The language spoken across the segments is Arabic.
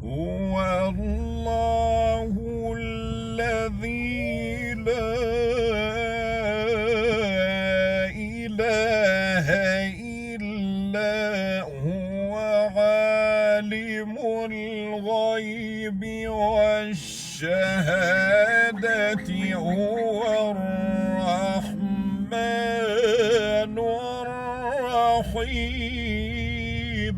هو الله الذي لا إله إلا هو عالم الغيب والشهادة هو الرحمن الرحيم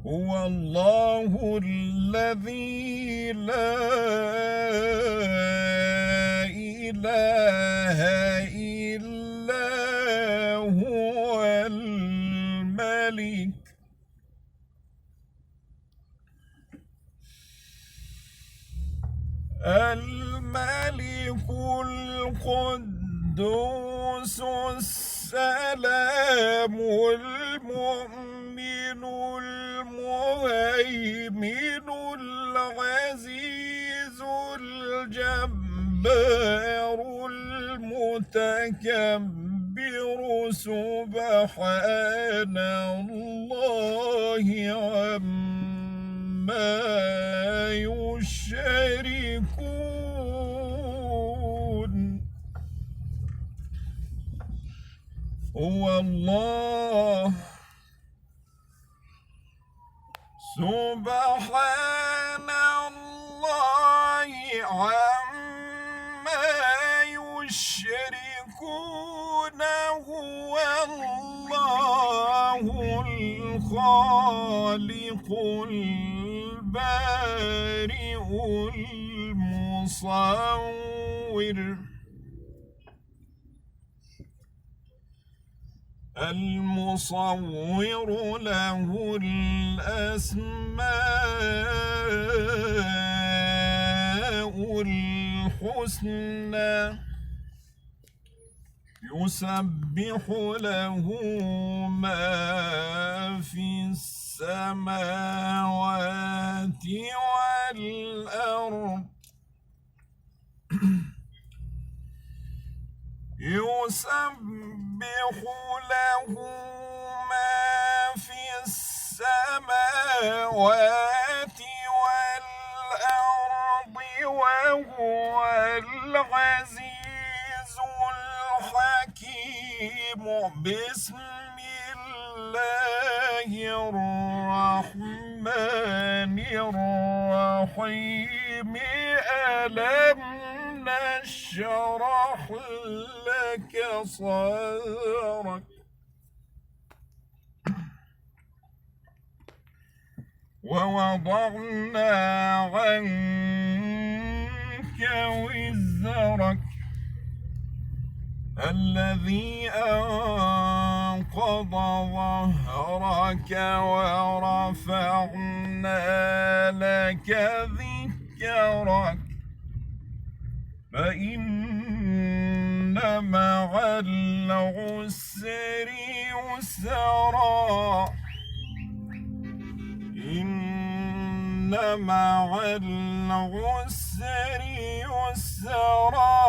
هو الله الذي لا إله إلا هو الملك القدوس السلام المؤمن المهيمن العزيز الجبار المتكبر سبحان الله عما يشركون هو الله سبحان الله عما يشركون هو الله الخالق البارئ المصور له الأسماء الحسنى يسبح له ما في السماوات والأرض يسبح له ما في السماوات والأرض وهو العزيز الحكيم بسم الله الرحمن الرحيم ألم نشرح لك صدرك ووضعنا عنك وزرك الذي أنقض ظهرك ورفعنا لك ذكرك فإن مع العسر يسرا إن مع العسر يسرا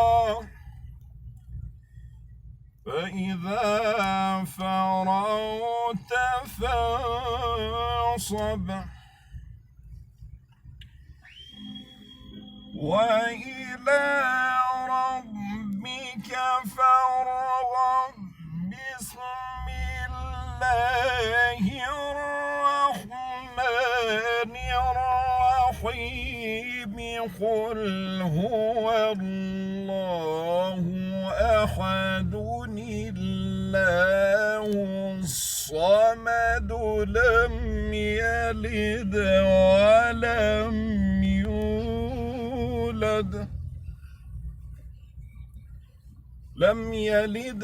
فإذا فرغت فانصب وإلى ربك فارغب بسم الله الرحمن الرحيم قل هو الله أحد الله الصمد لم يلد ولم يولد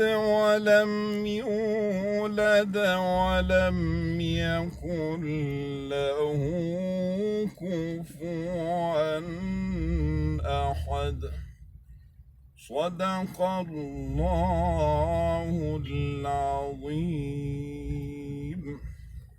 ولم يولد ولم يكن له كفوا أحد صدق الله العظيم.